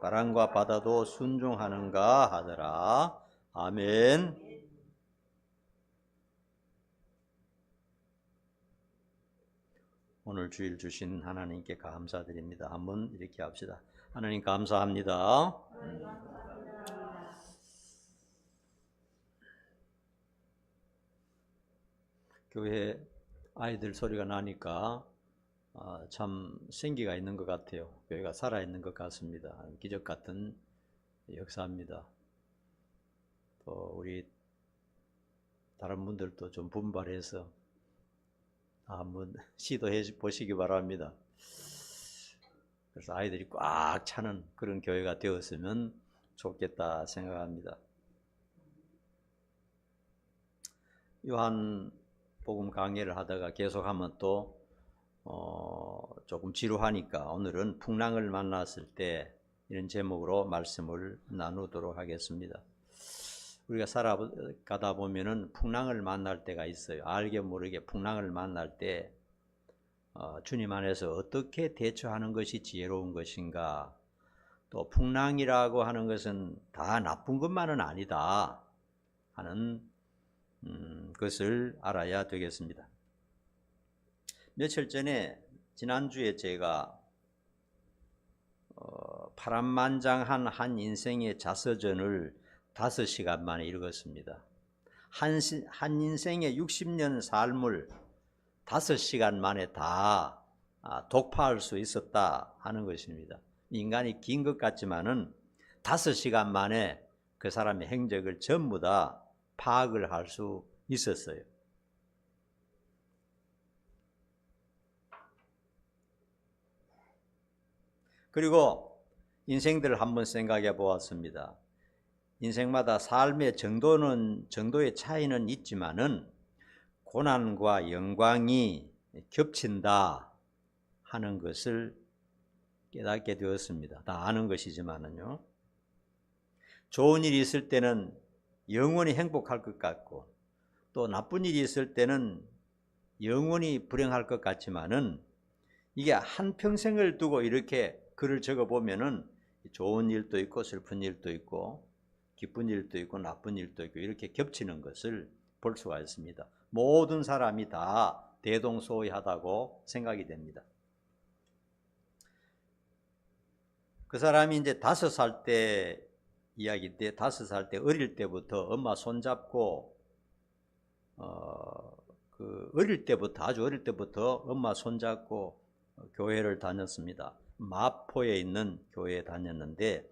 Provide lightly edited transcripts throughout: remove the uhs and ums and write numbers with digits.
바람과 바다도 순종하는가 하더라. 아멘. 오늘 주일 주신 하나님께 감사드립니다. 한번 이렇게 합시다. 하나님 감사합니다. 교회 아이들 소리가 나니까 참 생기가 있는 것 같아요. 교회가 살아있는 것 같습니다. 기적 같은 역사입니다. 또 우리 다른 분들도 좀 분발해서 한번 시도해 보시기 바랍니다. 그래서 아이들이 꽉 차는 그런 교회가 되었으면 좋겠다 생각합니다. 요한복음 강의를 하다가 계속하면 또 조금 지루하니까 오늘은 풍랑을 만났을 때 이런 제목으로 말씀을 나누도록 하겠습니다. 우리가 살아가다 보면은 풍랑을 만날 때가 있어요. 알게 모르게 풍랑을 만날 때 주님 안에서 어떻게 대처하는 것이 지혜로운 것인가, 또 풍랑이라고 하는 것은 다 나쁜 것만은 아니다 하는 것을 알아야 되겠습니다. 며칠 전에 지난주에 제가 파란만장한 한 인생의 자서전을 5시간 만에 읽었습니다. 한 인생의 60년 삶을 5시간 만에 다 독파할 수 있었다 하는 것입니다. 인간이 긴 것 같지만은 5시간 만에 그 사람의 행적을 전부 다 파악을 할 수 있었어요. 그리고 인생들을 한번 생각해 보았습니다. 인생마다 삶의 정도의 차이는 있지만은 고난과 영광이 겹친다 하는 것을 깨닫게 되었습니다. 다 아는 것이지만은요. 좋은 일이 있을 때는 영원히 행복할 것 같고, 또 나쁜 일이 있을 때는 영원히 불행할 것 같지만은, 이게 한평생을 두고 이렇게 글을 적어 보면은 좋은 일도 있고 슬픈 일도 있고 기쁜 일도 있고 나쁜 일도 있고 이렇게 겹치는 것을 볼 수가 있습니다. 모든 사람이 다 대동소이하다고 생각이 됩니다. 그 사람이 이제 5살 때 이야기인데, 5살 때 어릴 때부터 엄마 손잡고 아주 어릴 때부터 엄마 손잡고 교회를 다녔습니다. 마포에 있는 교회에 다녔는데,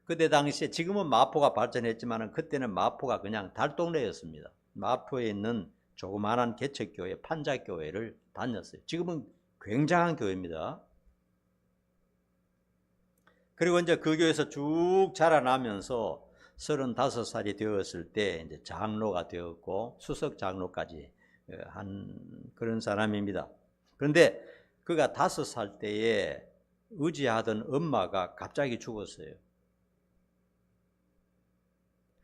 그때 당시에, 지금은 마포가 발전했지만 그때는 마포가 그냥 달동네였습니다. 마포에 있는 조그마한 개척교회, 판자교회를 다녔어요. 지금은 굉장한 교회입니다. 그리고 이제 그 교회에서 쭉 자라나면서 35살이 되었을 때 이제 장로가 되었고 수석 장로까지 한 그런 사람입니다. 그런데 그가 5살 때에 의지하던 엄마가 갑자기 죽었어요.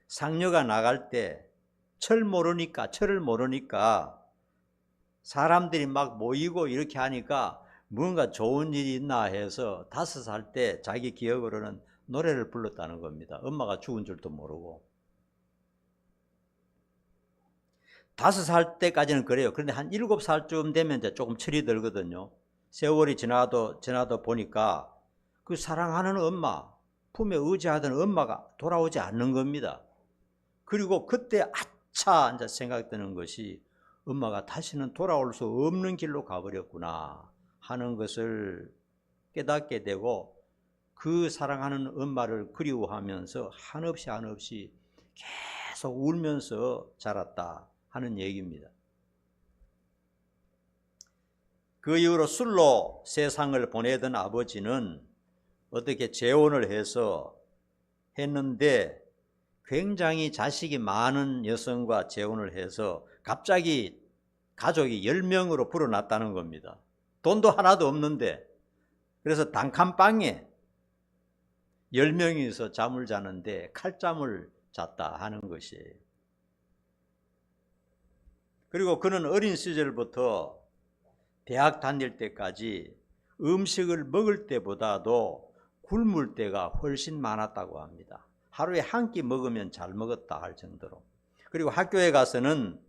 상녀가 나갈 때 철을 모르니까 사람들이 막 모이고 이렇게 하니까 뭔가 좋은 일이 있나 해서 5살 때 자기 기억으로는 노래를 불렀다는 겁니다. 엄마가 죽은 줄도 모르고. 5살 때까지는 그래요. 그런데 한 7살쯤 되면 이제 조금 철이 들거든요. 세월이 지나도 보니까 그 사랑하는 엄마, 품에 의지하던 엄마가 돌아오지 않는 겁니다. 그리고 그때 아차 이제 생각되는 것이, 엄마가 다시는 돌아올 수 없는 길로 가버렸구나 하는 것을 깨닫게 되고, 그 사랑하는 엄마를 그리워하면서 한없이 계속 울면서 자랐다 하는 얘기입니다. 그 이후로 술로 세상을 보내던 아버지는 어떻게 재혼을 했는데, 굉장히 자식이 많은 여성과 재혼을 해서 갑자기 가족이 10명으로 불어났다는 겁니다. 돈도 하나도 없는데. 그래서 단칸방에 10명이서 잠을 자는데 칼잠을 잤다 하는 것이에요. 그리고 그는 어린 시절부터 대학 다닐 때까지 음식을 먹을 때보다도 굶을 때가 훨씬 많았다고 합니다. 하루에 한 끼 먹으면 잘 먹었다 할 정도로. 그리고 학교에 가서는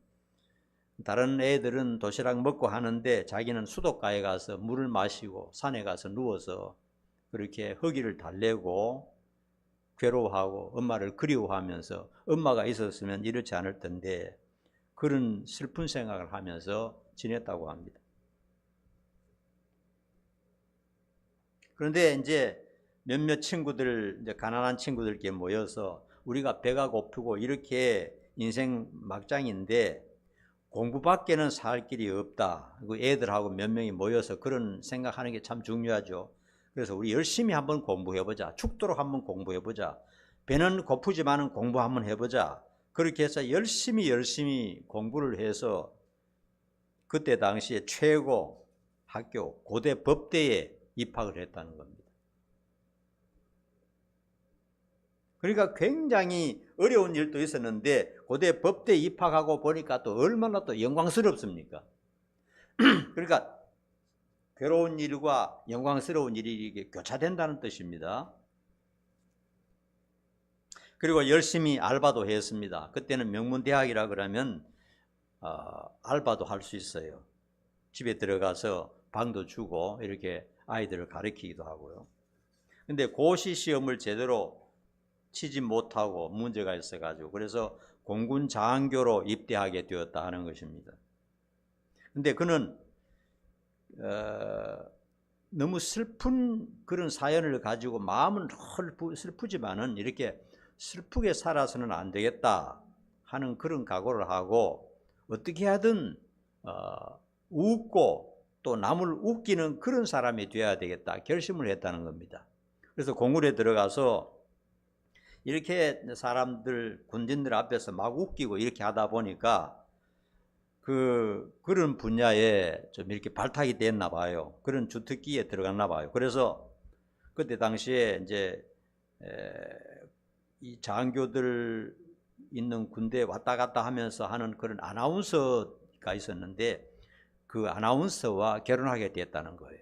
다른 애들은 도시락 먹고 하는데 자기는 수도가에 가서 물을 마시고 산에 가서 누워서 그렇게 허기를 달래고 괴로워하고 엄마를 그리워하면서 엄마가 있었으면 이렇지 않을 텐데 그런 슬픈 생각을 하면서 지냈다고 합니다. 그런데 이제 몇몇 친구들, 이제 가난한 친구들께 모여서 우리가 배가 고프고 이렇게 인생 막장인데 공부밖에는 살 길이 없다. 애들하고 몇 명이 모여서 그런 생각하는 게 참 중요하죠. 그래서 우리 열심히 한번 공부해보자. 죽도록 한번 공부해보자. 배는 고프지만은 공부 한번 해보자. 그렇게 해서 열심히 공부를 해서 그때 당시에 최고 학교 고대 법대에 입학을 했다는 겁니다. 그러니까 굉장히 어려운 일도 있었는데 고대 법대에 입학하고 보니까 또 얼마나 또 영광스럽습니까? 그러니까 괴로운 일과 영광스러운 일이 이게 교차된다는 뜻입니다. 그리고 열심히 알바도 했습니다. 그때는 명문대학이라 그러면 알바도 할 수 있어요. 집에 들어가서 방도 주고 이렇게 아이들을 가르치기도 하고요. 근데 고시 시험을 제대로 치지 못하고 문제가 있어가지고 그래서 공군 장교로 입대하게 되었다 하는 것입니다. 근데 그는 너무 슬픈 그런 사연을 가지고 마음은 슬프지만은 이렇게 슬프게 살아서는 안 되겠다 하는 그런 각오를 하고 어떻게 하든 웃고 또 남을 웃기는 그런 사람이 되어야 되겠다 결심을 했다는 겁니다. 그래서 공군에 들어가서 이렇게 사람들 군진들 앞에서 막 웃기고 이렇게 하다 보니까 그런 분야에 좀 이렇게 발탁이 됐나 봐요. 그런 주특기에 들어갔나 봐요. 그래서 그때 당시에 이제 이 장교들 있는 군대에 왔다 갔다 하면서 하는 그런 아나운서가 있었는데 그 아나운서와 결혼하게 됐다는 거예요.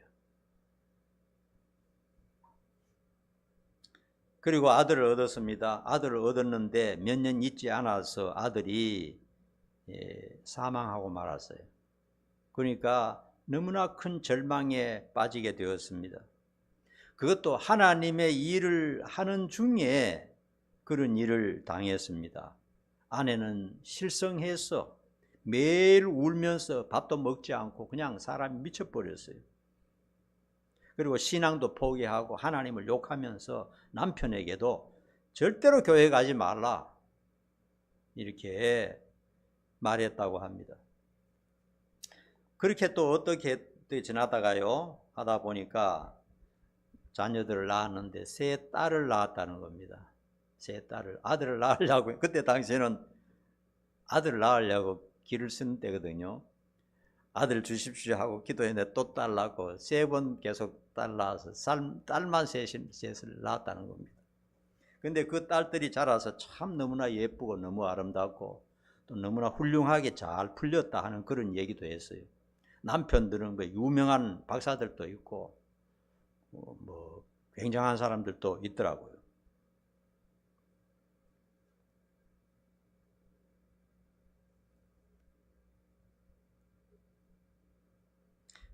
그리고 아들을 얻었습니다. 아들을 얻었는데 몇 년 있지 않아서 아들이 사망하고 말았어요. 그러니까 너무나 큰 절망에 빠지게 되었습니다. 그것도 하나님의 일을 하는 중에 그런 일을 당했습니다. 아내는 실성해서 매일 울면서 밥도 먹지 않고 그냥 사람이 미쳐버렸어요. 그리고 신앙도 포기하고 하나님을 욕하면서 남편에게도 절대로 교회 가지 말라 이렇게 말했다고 합니다. 그렇게 또 어떻게 지나다가요 하다 보니까 자녀들을 낳았는데 세 딸을 낳았다는 겁니다. 세 딸을. 아들을 낳으려고 그때 당시에는 아들을 낳으려고 기를 쓰는 때거든요. 아들 주십시오 하고 기도했는데 또 딸 낳고 세 번 계속 딸 낳아서 딸만 셋을 낳았다는 겁니다. 근데 그 딸들이 자라서 참 너무나 예쁘고 너무 아름답고 또 너무나 훌륭하게 잘 풀렸다 하는 그런 얘기도 했어요. 남편들은 그 유명한 박사들도 있고 뭐 굉장한 사람들도 있더라고요.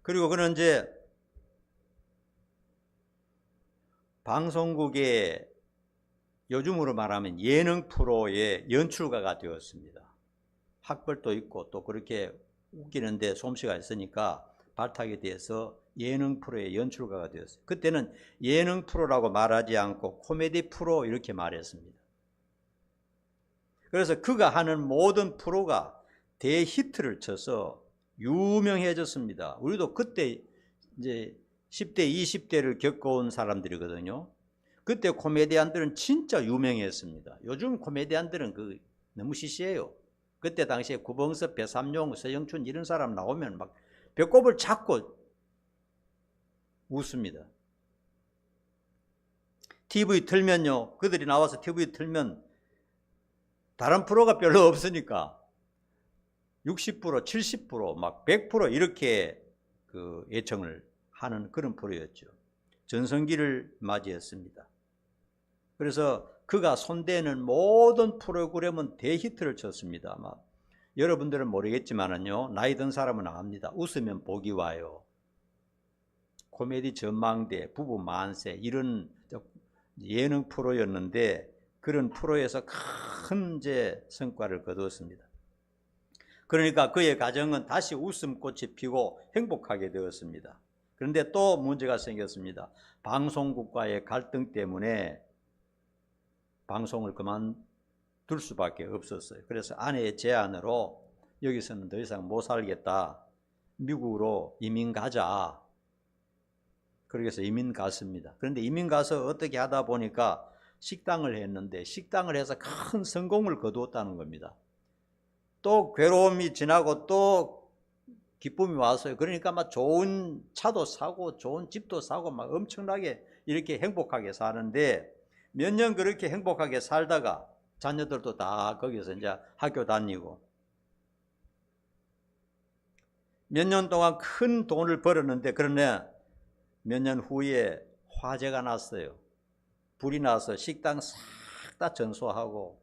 그리고 그는 이제 방송국의 요즘으로 말하면 예능 프로의 연출가가 되었습니다. 학벌도 있고 또 그렇게 웃기는데 솜씨가 있으니까 발탁이 돼서 예능 프로의 연출가가 되었어요. 그때는 예능 프로라고 말하지 않고 코미디 프로 이렇게 말했습니다. 그래서 그가 하는 모든 프로가 대히트를 쳐서 유명해졌습니다. 우리도 그때 이제 10대, 20대를 겪어온 사람들이거든요. 그때 코미디언들은 진짜 유명했습니다. 요즘 코미디언들은 너무 시시해요. 그때 당시에 구봉섭, 배삼룡, 서영춘 이런 사람 나오면 막 배꼽을 잡고 웃습니다. TV 틀면요, 그들이 나와서 TV 틀면 다른 프로가 별로 없으니까 60%, 70%, 막 100% 이렇게 그 애청을 하는 그런 프로였죠. 전성기를 맞이했습니다. 그래서 그가 손대는 모든 프로그램은 대히트를 쳤습니다. 아마 여러분들은 모르겠지만은요, 나이 든 사람은 압니다. 웃으면 복이 와요. 코미디 전망대, 부부 만세 이런 예능 프로였는데 그런 프로에서 큰 성과를 거두었습니다. 그러니까 그의 가정은 다시 웃음꽃이 피고 행복하게 되었습니다. 그런데 또 문제가 생겼습니다. 방송국과의 갈등 때문에 방송을 그만둘 수밖에 없었어요. 그래서 아내의 제안으로 여기서는 더 이상 못 살겠다. 미국으로 이민 가자. 그래서 이민 갔습니다. 그런데 이민 가서 어떻게 하다 보니까 식당을 했는데 식당을 해서 큰 성공을 거두었다는 겁니다. 또 괴로움이 지나고 또 기쁨이 왔어요. 그러니까 막 좋은 차도 사고 좋은 집도 사고 막 엄청나게 이렇게 행복하게 사는데 몇 년 그렇게 행복하게 살다가 자녀들도 다 거기서 이제 학교 다니고 몇 년 동안 큰 돈을 벌었는데 그러나 몇 년 후에 화재가 났어요. 불이 나서 식당 싹 다 전소하고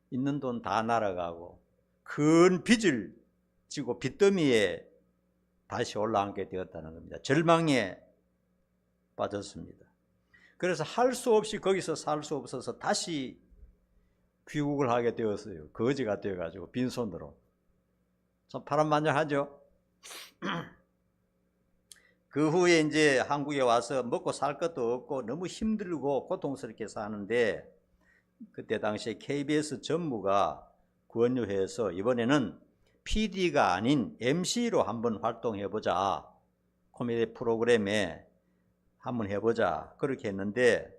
있는 돈 다 날아가고 큰 빚을 지고 빚더미에 다시 올라앉게 되었다는 겁니다. 절망에 빠졌습니다. 그래서 할 수 없이 거기서 살 수 없어서 다시 귀국을 하게 되었어요. 거지가 되어가지고 빈손으로. 참 파란만장하죠. 그 후에 이제 한국에 와서 먹고 살 것도 없고 너무 힘들고 고통스럽게 사는데 그때 당시에 KBS 전무가 권유해서 이번에는 PD가 아닌 MC로 한번 활동해보자. 코미디 프로그램에 한번 해보자. 그렇게 했는데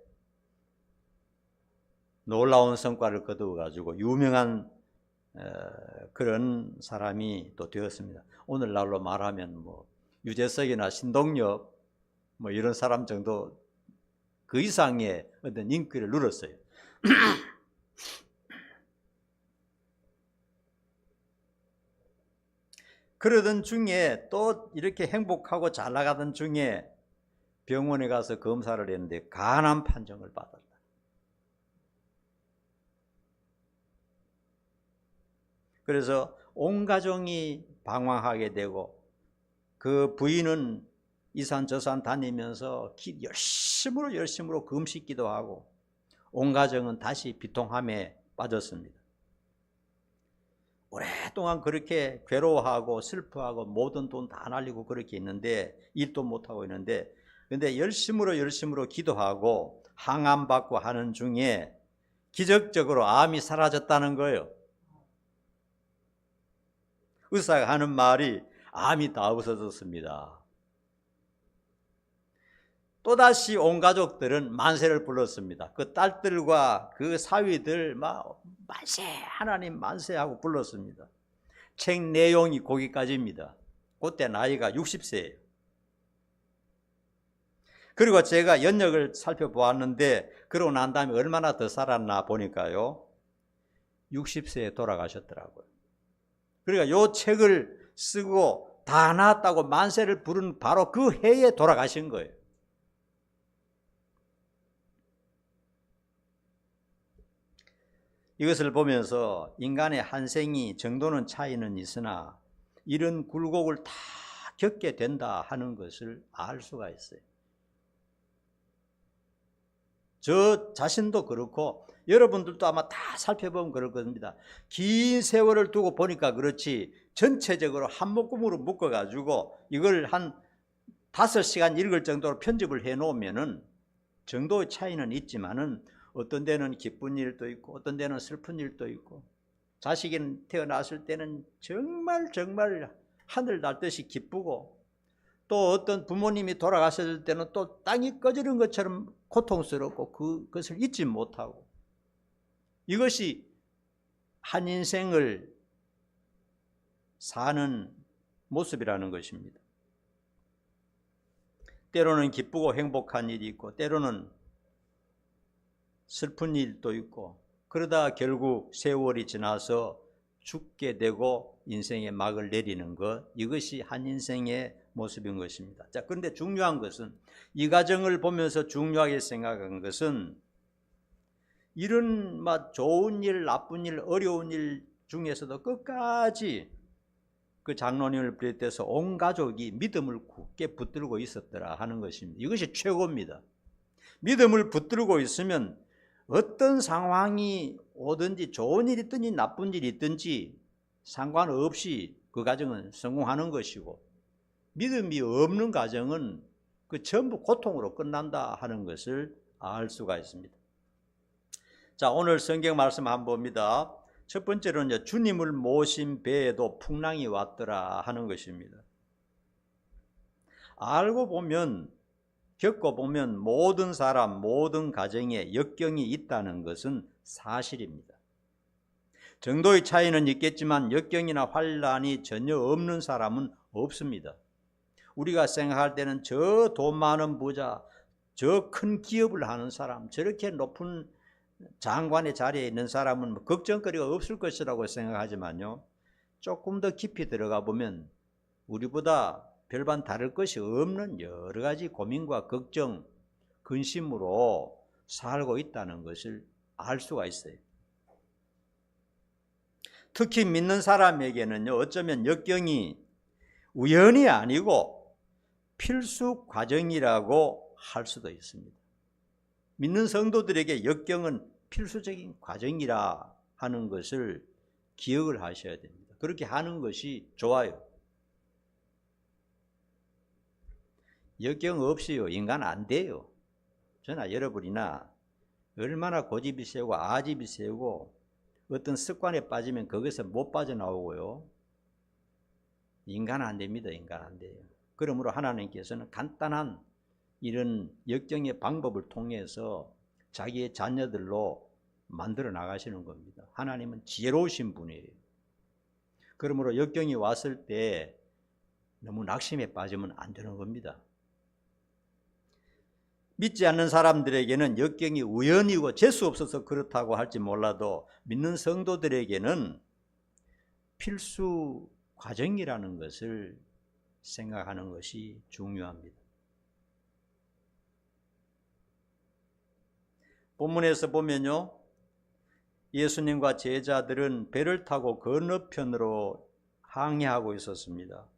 놀라운 성과를 거두어가지고 유명한 그런 사람이 또 되었습니다. 오늘날로 말하면 뭐 유재석이나 신동엽 뭐 이런 사람 정도 그 이상의 어떤 인기를 누렸어요. 그러던 중에 또 이렇게 행복하고 잘 나가던 중에 병원에 가서 검사를 했는데 간암 판정을 받았다. 그래서 온 가정이 방황하게 되고 그 부인은 이산 저산 다니면서 열심으로 금식기도 하고 온 가정은 다시 비통함에 빠졌습니다. 오랫동안 그렇게 괴로워하고 슬퍼하고 모든 돈 다 날리고 그렇게 있는데 일도 못하고 있는데 근데 열심으로 기도하고 항암받고 하는 중에 기적적으로 암이 사라졌다는 거예요. 의사가 하는 말이 암이 다 없어졌습니다. 또다시 온 가족들은 만세를 불렀습니다. 그 딸들과 그 사위들 막 만세 하나님 만세하고 불렀습니다. 책 내용이 거기까지입니다. 그때 나이가 60세예요. 그리고 제가 연역을 살펴보았는데 그러고 난 다음에 얼마나 더 살았나 보니까요 60세에 돌아가셨더라고요. 그러니까 요 책을 쓰고 다 나았다고 만세를 부른 바로 그 해에 돌아가신 거예요. 이것을 보면서 인간의 한 생이 정도는 차이는 있으나 이런 굴곡을 다 겪게 된다 하는 것을 알 수가 있어요. 저 자신도 그렇고 여러분들도 아마 다 살펴보면 그럴 겁니다. 긴 세월을 두고 보니까 그렇지 전체적으로 한 묶음으로 묶어가지고 이걸 한 5시간 읽을 정도로 편집을 해놓으면은 정도의 차이는 있지만은 어떤 데는 기쁜 일도 있고 어떤 데는 슬픈 일도 있고 자식이 태어났을 때는 정말 하늘 날 듯이 기쁘고 또 어떤 부모님이 돌아가셨을 때는 또 땅이 꺼지는 것처럼 고통스럽고 그것을 잊지 못하고 이것이 한 인생을 사는 모습이라는 것입니다. 때로는 기쁘고 행복한 일이 있고 때로는 슬픈 일도 있고 그러다 결국 세월이 지나서 죽게 되고 인생의 막을 내리는 것 이것이 한 인생의 모습인 것입니다. 자, 그런데 중요한 것은 이 가정을 보면서 중요하게 생각한 것은 이런 좋은 일, 나쁜 일, 어려운 일 중에서도 끝까지 그 장로님을 비롯해서 온 가족이 믿음을 굳게 붙들고 있었더라 하는 것입니다. 이것이 최고입니다. 믿음을 붙들고 있으면 어떤 상황이 오든지 좋은 일이 있든지 나쁜 일이 있든지 상관없이 그 가정은 성공하는 것이고, 믿음이 없는 가정은 그 전부 고통으로 끝난다 하는 것을 알 수가 있습니다. 자, 오늘 성경 말씀 한번 봅니다. 첫 번째로는 주님을 모신 배에도 풍랑이 왔더라 하는 것입니다. 알고 보면, 겪어보면 모든 사람, 모든 가정에 역경이 있다는 것은 사실입니다. 정도의 차이는 있겠지만 역경이나 환란이 전혀 없는 사람은 없습니다. 우리가 생각할 때는 저 돈 많은 부자, 저 큰 기업을 하는 사람, 저렇게 높은 장관의 자리에 있는 사람은 걱정거리가 없을 것이라고 생각하지만요, 조금 더 깊이 들어가 보면 우리보다 별반 다를 것이 없는 여러 가지 고민과 걱정, 근심으로 살고 있다는 것을 알 수가 있어요. 특히 믿는 사람에게는요, 어쩌면 역경이 우연이 아니고 필수 과정이라고 할 수도 있습니다. 믿는 성도들에게 역경은 필수적인 과정이라 하는 것을 기억을 하셔야 됩니다. 그렇게 하는 것이 좋아요. 역경 없이요, 인간 안 돼요. 저나 여러분이나 얼마나 고집이 세고 아집이 세고 어떤 습관에 빠지면 거기서 못 빠져나오고요, 인간 안 됩니다. 인간 안 돼요. 그러므로 하나님께서는 간단한 이런 역경의 방법을 통해서 자기의 자녀들로 만들어 나가시는 겁니다. 하나님은 지혜로우신 분이에요. 그러므로 역경이 왔을 때 너무 낙심에 빠지면 안 되는 겁니다. 믿지 않는 사람들에게는 역경이 우연이고 재수 없어서 그렇다고 할지 몰라도 믿는 성도들에게는 필수 과정이라는 것을 생각하는 것이 중요합니다. 본문에서 보면요, 예수님과 제자들은 배를 타고 건너편으로 항해하고 있었습니다.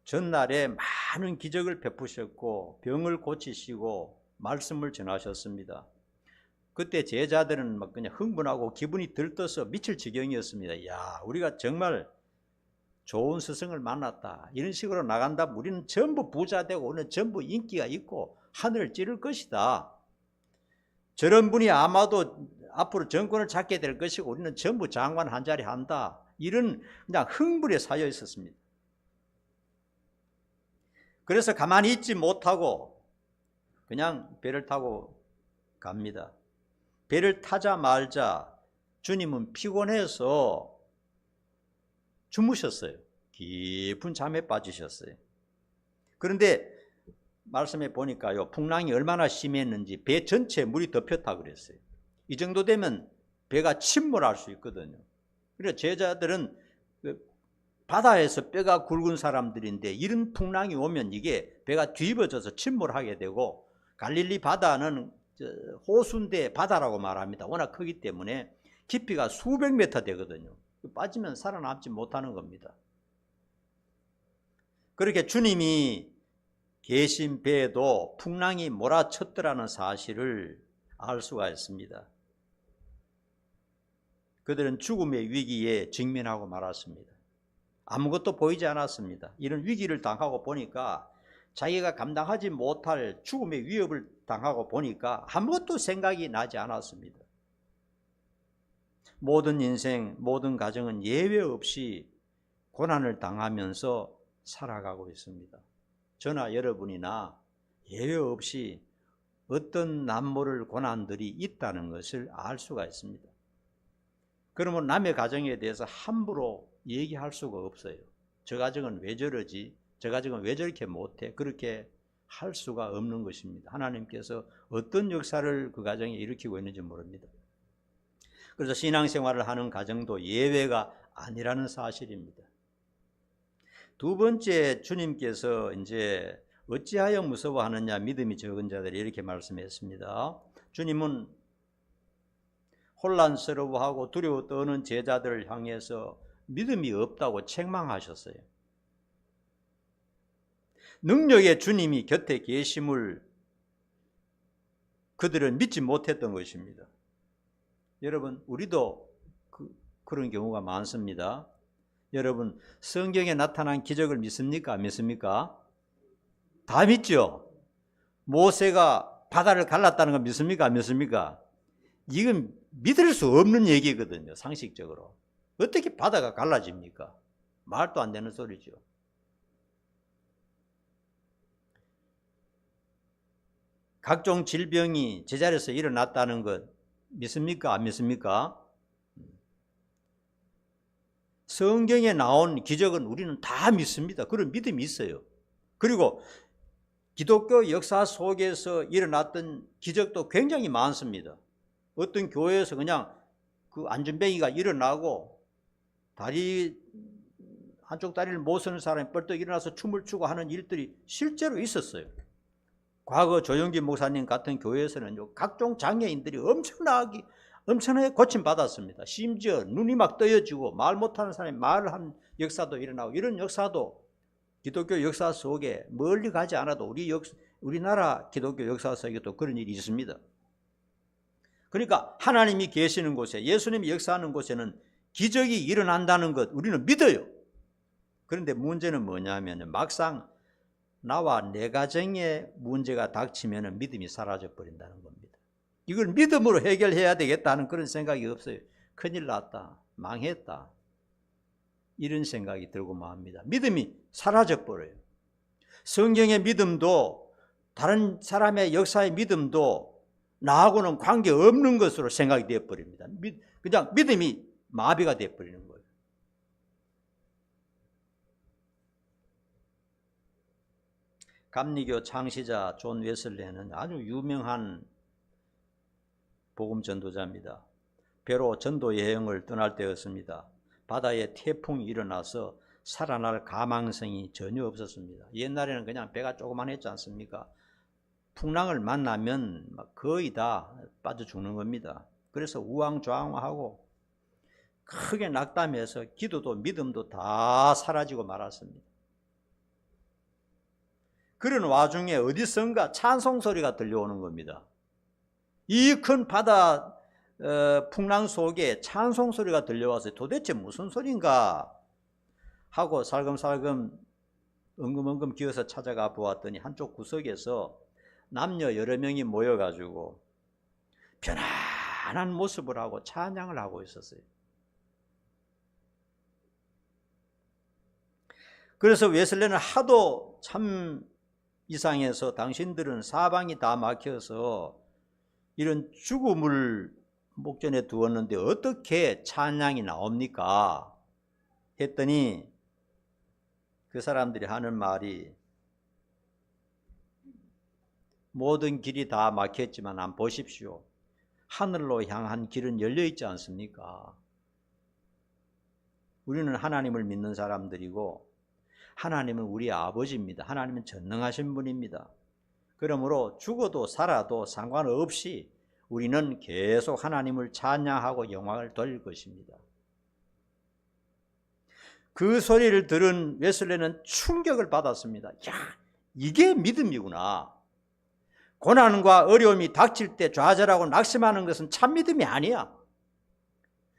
전날에 많은 기적을 베푸셨고 병을 고치시고 말씀을 전하셨습니다. 그때 제자들은 막 그냥 흥분하고 기분이 들떠서 미칠 지경이었습니다. 야, 우리가 정말 좋은 스승을 만났다. 이런 식으로 나간다면 우리는 전부 부자 되고 우리는 전부 인기가 있고 하늘을 찌를 것이다. 저런 분이 아마도 앞으로 정권을 잡게 될 것이고 우리는 전부 장관 한 자리 한다. 이런 그냥 흥분에 쌓여 있었습니다. 그래서 가만히 있지 못하고 그냥 배를 타고 갑니다. 배를 타자마자 주님은 피곤해서 주무셨어요. 깊은 잠에 빠지셨어요. 그런데 말씀해 보니까요, 풍랑이 얼마나 심했는지 배 전체에 물이 덮였다 그랬어요. 이 정도 되면 배가 침몰할 수 있거든요. 그래서 제자들은 바다에서 뼈가 굵은 사람들인데 이런 풍랑이 오면 이게 배가 뒤집어져서 침몰하게 되고, 갈릴리 바다는 호수인데 바다라고 말합니다. 워낙 크기 때문에 깊이가 수백 미터 되거든요. 빠지면 살아남지 못하는 겁니다. 그렇게 주님이 계신 배에도 풍랑이 몰아쳤더라는 사실을 알 수가 있습니다. 그들은 죽음의 위기에 직면하고 말았습니다. 아무것도 보이지 않았습니다. 이런 위기를 당하고 보니까 자기가 감당하지 못할 죽음의 위협을 당하고 보니까 아무것도 생각이 나지 않았습니다. 모든 인생, 모든 가정은 예외 없이 고난을 당하면서 살아가고 있습니다. 저나 여러분이나 예외 없이 어떤 난모를 고난들이 있다는 것을 알 수가 있습니다. 그러면 남의 가정에 대해서 함부로 얘기할 수가 없어요. 저 가정은 왜 저러지? 저 가정은 왜 저렇게 못해? 그렇게 할 수가 없는 것입니다. 하나님께서 어떤 역사를 그 가정에 일으키고 있는지 모릅니다. 그래서 신앙생활을 하는 가정도 예외가 아니라는 사실입니다. 두 번째 주님께서 이제 어찌하여 무서워하느냐 믿음이 적은 자들이 이렇게 말씀했습니다. 주님은 혼란스러워하고 두려워 떠는 제자들을 향해서 믿음이 없다고 책망하셨어요. 능력의 주님이 곁에 계심을 그들은 믿지 못했던 것입니다. 여러분, 우리도 그런 경우가 많습니다. 여러분, 성경에 나타난 기적을 믿습니까? 안 믿습니까? 다 믿죠? 모세가 바다를 갈랐다는 거 믿습니까? 안 믿습니까? 이건 믿을 수 없는 얘기거든요, 상식적으로. 어떻게 바다가 갈라집니까? 말도 안 되는 소리죠. 각종 질병이 제자리에서 일어났다는 것 믿습니까? 안 믿습니까? 성경에 나온 기적은 우리는 다 믿습니다. 그런 믿음이 있어요. 그리고 기독교 역사 속에서 일어났던 기적도 굉장히 많습니다. 어떤 교회에서 그냥 그 안전뱅이가 일어나고 한쪽 다리를 못 서는 사람이 벌떡 일어나서 춤을 추고 하는 일들이 실제로 있었어요. 과거 조영기 목사님 같은 교회에서는 각종 장애인들이 엄청나게 고침받았습니다. 심지어 눈이 막 떠여지고 말 못하는 사람이 말을 한 역사도 일어나고, 이런 역사도 기독교 역사 속에 멀리 가지 않아도 우리나라 기독교 역사 속에도 그런 일이 있습니다. 그러니까 하나님이 계시는 곳에, 예수님이 역사하는 곳에는 기적이 일어난다는 것 우리는 믿어요. 그런데 문제는 뭐냐면 막상 나와 내 가정에 문제가 닥치면 믿음이 사라져 버린다는 겁니다. 이걸 믿음으로 해결해야 되겠다는 그런 생각이 없어요. 큰일 났다, 망했다, 이런 생각이 들고 맙니다. 믿음이 사라져 버려요. 성경의 믿음도 다른 사람의 역사의 믿음도 나하고는 관계없는 것으로 생각이 되어버립니다. 그냥 믿음이 마비가 되어버리는 거예요. 감리교 창시자 존 웨슬레는 아주 유명한 복음 전도자입니다. 배로 전도 여행을 떠날 때였습니다. 바다에 태풍이 일어나서 살아날 가망성이 전혀 없었습니다. 옛날에는 그냥 배가 조그만했지 않습니까? 풍랑을 만나면 거의 다 빠져 죽는 겁니다. 그래서 우왕좌왕하고 크게 낙담해서 기도도 믿음도 다 사라지고 말았습니다. 그런 와중에 어디선가 찬송 소리가 들려오는 겁니다. 이 큰 바다 풍랑 속에 찬송 소리가 들려와서 도대체 무슨 소린가 하고 살금살금 엉금엉금 기어서 찾아가 보았더니 한쪽 구석에서 남녀 여러 명이 모여가지고 편안한 모습을 하고 찬양을 하고 있었어요. 그래서 웨슬레는 하도 참 이상해서 당신들은 사방이 다 막혀서 이런 죽음을 목전에 두었는데 어떻게 찬양이 나옵니까? 했더니 그 사람들이 하는 말이, 모든 길이 다 막혔지만 한번 보십시오. 하늘로 향한 길은 열려 있지 않습니까? 우리는 하나님을 믿는 사람들이고 하나님은 우리 아버지입니다. 하나님은 전능하신 분입니다. 그러므로 죽어도 살아도 상관없이 우리는 계속 하나님을 찬양하고 영광을 돌릴 것입니다. 그 소리를 들은 웨슬레는 충격을 받았습니다. 야, 이게 믿음이구나. 고난과 어려움이 닥칠 때 좌절하고 낙심하는 것은 참 믿음이 아니야.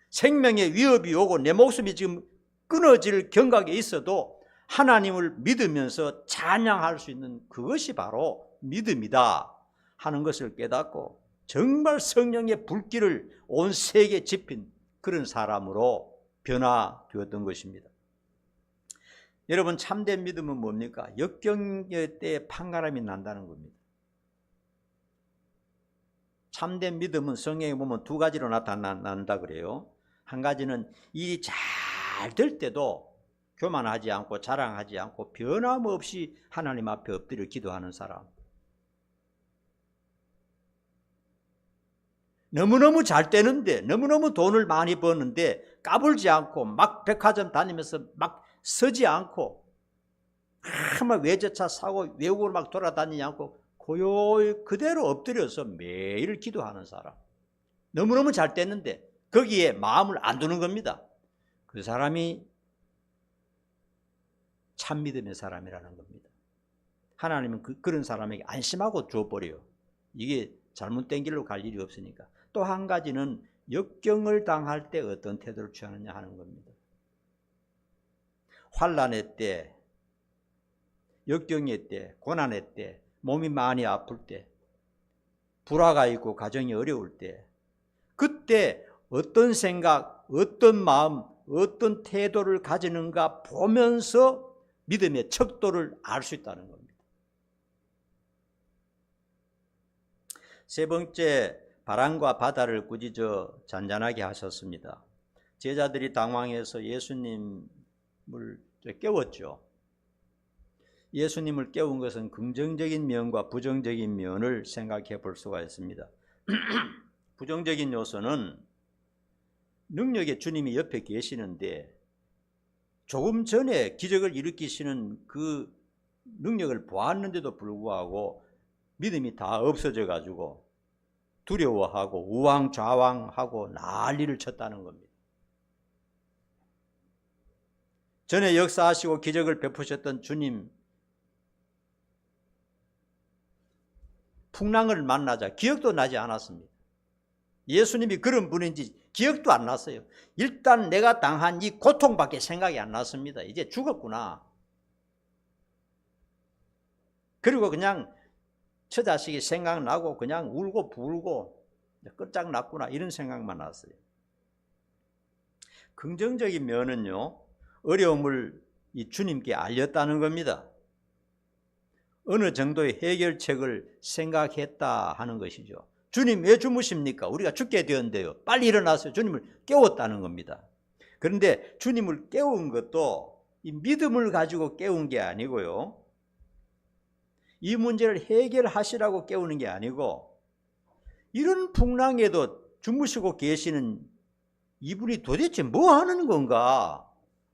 생명의 위협이 오고 내 목숨이 지금 끊어질 경각에 있어도 하나님을 믿으면서 찬양할 수 있는 그것이 바로 믿음이다 하는 것을 깨닫고 정말 성령의 불길을 온 세계에 지핀 그런 사람으로 변화되었던 것입니다. 여러분, 참된 믿음은 뭡니까? 역경의 때에 판가름이 난다는 겁니다. 참된 믿음은 성경에 보면 두 가지로 나타난다 그래요. 한 가지는 일이 잘 될 때도 교만하지 않고 자랑하지 않고 변함없이 하나님 앞에 엎드려 기도하는 사람. 너무너무 잘 되는데, 너무너무 돈을 많이 버는데 까불지 않고 막 백화점 다니면서 막 서지 않고 아마 외제차 사고 외국으로 막 돌아다니지 않고 고요히 그대로 엎드려서 매일 기도하는 사람. 너무너무 잘 됐는데 거기에 마음을 안 두는 겁니다. 그 사람이 참 믿음의 사람이라는 겁니다. 하나님은 그런 사람에게 안심하고 줘버려요. 이게 잘못된 길로 갈 일이 없으니까. 또 한 가지는 역경을 당할 때 어떤 태도를 취하느냐 하는 겁니다. 환난의 때, 역경의 때, 고난의 때, 몸이 많이 아플 때, 불화가 있고 가정이 어려울 때, 그때 어떤 생각, 어떤 마음, 어떤 태도를 가지는가 보면서 믿음의 척도를 알 수 있다는 겁니다. 세 번째, 바람과 바다를 꾸짖어 잔잔하게 하셨습니다. 제자들이 당황해서 예수님을 깨웠죠. 예수님을 깨운 것은 긍정적인 면과 부정적인 면을 생각해 볼 수가 있습니다. 부정적인 요소는 능력의 주님이 옆에 계시는데 조금 전에 기적을 일으키시는 그 능력을 보았는데도 불구하고 믿음이 다 없어져 가지고 두려워하고 우왕좌왕하고 난리를 쳤다는 겁니다. 전에 역사하시고 기적을 베푸셨던 주님, 풍랑을 만나자 기억도 나지 않았습니다. 예수님이 그런 분인지 기억도 안 났어요. 일단 내가 당한 이 고통밖에 생각이 안 났습니다. 이제 죽었구나. 그리고 그냥 처자식이 생각나고 그냥 울고 불고 끝장났구나 이런 생각만 났어요. 긍정적인 면은요, 어려움을 이 주님께 알렸다는 겁니다. 어느 정도의 해결책을 생각했다 하는 것이죠. 주님 왜 주무십니까? 우리가 죽게 되었는데요. 빨리 일어나서 주님을 깨웠다는 겁니다. 그런데 주님을 깨운 것도 이 믿음을 가지고 깨운 게 아니고요. 이 문제를 해결하시라고 깨우는 게 아니고 이런 풍랑에도 주무시고 계시는 이분이 도대체 뭐 하는 건가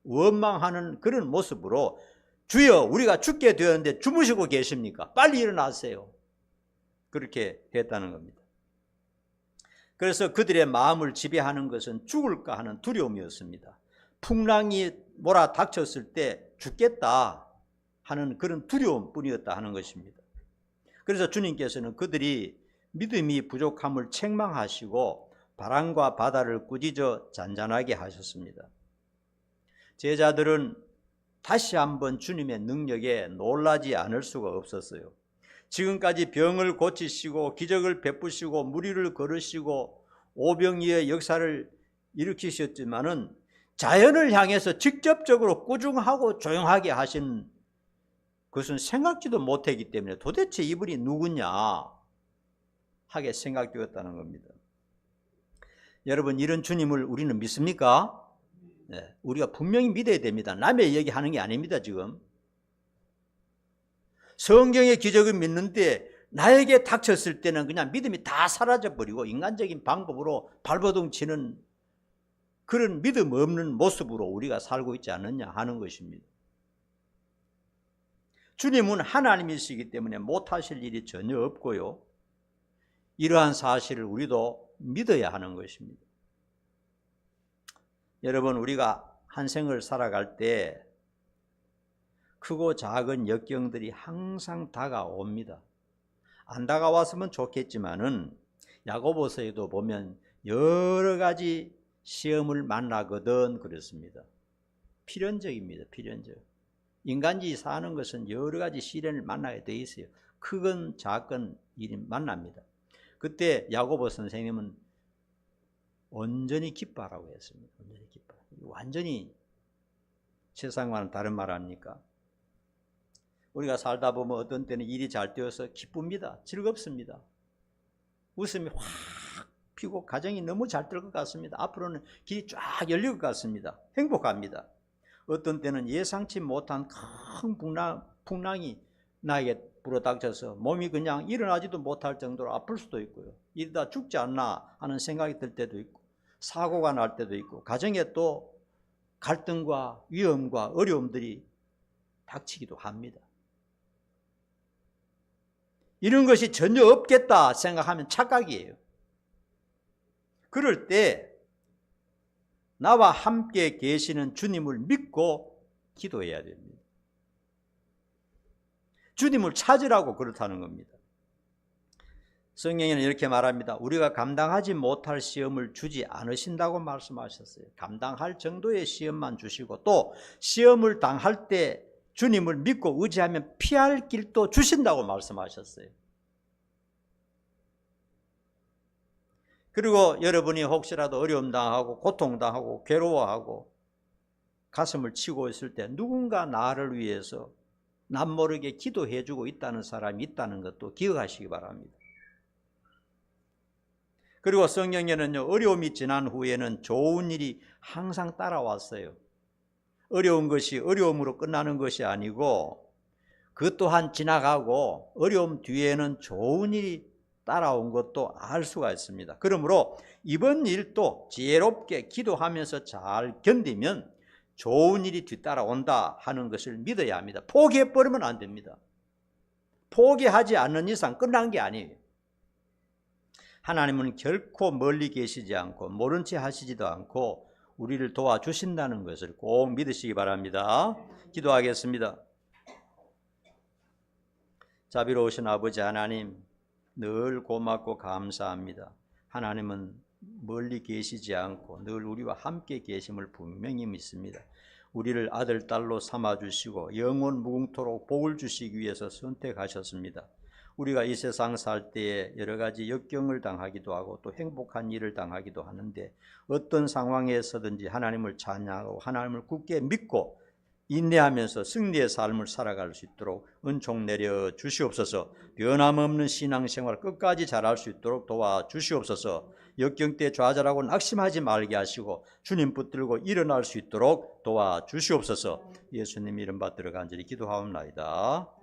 원망하는 그런 모습으로 주여 우리가 죽게 되었는데 주무시고 계십니까? 빨리 일어나세요. 그렇게 했다는 겁니다. 그래서 그들의 마음을 지배하는 것은 죽을까 하는 두려움이었습니다. 풍랑이 몰아닥쳤을 때 죽겠다 하는 그런 두려움뿐이었다 하는 것입니다. 그래서 주님께서는 그들이 믿음이 부족함을 책망하시고 바람과 바다를 꾸짖어 잔잔하게 하셨습니다. 제자들은 다시 한번 주님의 능력에 놀라지 않을 수가 없었어요. 지금까지 병을 고치시고 기적을 베푸시고 무리를 걸으시고 오병이의 역사를 일으키셨지만은 자연을 향해서 직접적으로 꾸중하고 조용하게 하신 그것은 생각지도 못했기 때문에 도대체 이분이 누구냐 하게 생각되었다는 겁니다. 여러분, 이런 주님을 우리는 믿습니까? 네, 우리가 분명히 믿어야 됩니다. 남의 얘기하는 게 아닙니다. 지금 성경의 기적을 믿는데 나에게 닥쳤을 때는 그냥 믿음이 다 사라져버리고 인간적인 방법으로 발버둥 치는 그런 믿음 없는 모습으로 우리가 살고 있지 않느냐 하는 것입니다. 주님은 하나님이시기 때문에 못하실 일이 전혀 없고요. 이러한 사실을 우리도 믿어야 하는 것입니다. 여러분, 우리가 한 생을 살아갈 때 크고 작은 역경들이 항상 다가옵니다. 안 다가왔으면 좋겠지만은 야고보서에도 보면 여러 가지 시험을 만나거든 그렇습니다. 필연적입니다. 필연적. 인간이 사는 것은 여러 가지 시련을 만나게 돼 있어요. 크건 작건 일이 만납니다. 그때 야고보 선생님은 온전히 기뻐하라고 했습니다. 온전히 기뻐. 완전히 세상과는 다른 말 아닙니까? 우리가 살다 보면 어떤 때는 일이 잘 되어서 기쁩니다. 즐겁습니다. 웃음이 확 피고 가정이 너무 잘 될 것 같습니다. 앞으로는 길이 쫙 열릴 것 같습니다. 행복합니다. 어떤 때는 예상치 못한 큰 풍랑이 나에게 불어닥쳐서 몸이 그냥 일어나지도 못할 정도로 아플 수도 있고요. 이러다 죽지 않나 하는 생각이 들 때도 있고 사고가 날 때도 있고 가정에 또 갈등과 위험과 어려움들이 닥치기도 합니다. 이런 것이 전혀 없겠다 생각하면 착각이에요. 그럴 때 나와 함께 계시는 주님을 믿고 기도해야 됩니다. 주님을 찾으라고 그렇다는 겁니다. 성경에는 이렇게 말합니다. 우리가 감당하지 못할 시험을 주지 않으신다고 말씀하셨어요. 감당할 정도의 시험만 주시고 또 시험을 당할 때 주님을 믿고 의지하면 피할 길도 주신다고 말씀하셨어요. 그리고 여러분이 혹시라도 어려움 당하고 고통 당하고 괴로워하고 가슴을 치고 있을 때 누군가 나를 위해서 남모르게 기도해 주고 있다는 사람이 있다는 것도 기억하시기 바랍니다. 그리고 성경에는요, 어려움이 지난 후에는 좋은 일이 항상 따라왔어요. 어려운 것이 어려움으로 끝나는 것이 아니고 그 또한 지나가고 어려움 뒤에는 좋은 일이 따라온 것도 알 수가 있습니다. 그러므로 이번 일도 지혜롭게 기도하면서 잘 견디면 좋은 일이 뒤따라온다 하는 것을 믿어야 합니다. 포기해버리면 안 됩니다. 포기하지 않는 이상 끝난 게 아니에요. 하나님은 결코 멀리 계시지 않고 모른 채 하시지도 않고 우리를 도와주신다는 것을 꼭 믿으시기 바랍니다. 기도하겠습니다. 자비로우신 아버지 하나님, 늘 고맙고 감사합니다. 하나님은 멀리 계시지 않고 늘 우리와 함께 계심을 분명히 믿습니다. 우리를 아들, 딸로 삼아주시고 영원 무궁토록 복을 주시기 위해서 선택하셨습니다. 우리가 이 세상 살 때에 여러 가지 역경을 당하기도 하고 또 행복한 일을 당하기도 하는데 어떤 상황에서든지 하나님을 찬양하고 하나님을 굳게 믿고 인내하면서 승리의 삶을 살아갈 수 있도록 은총 내려 주시옵소서. 변함없는 신앙생활 끝까지 잘할 수 있도록 도와주시옵소서. 역경 때 좌절하고 낙심하지 말게 하시고 주님 붙들고 일어날 수 있도록 도와주시옵소서. 예수님 이름 받들어 간절히 기도하옵나이다.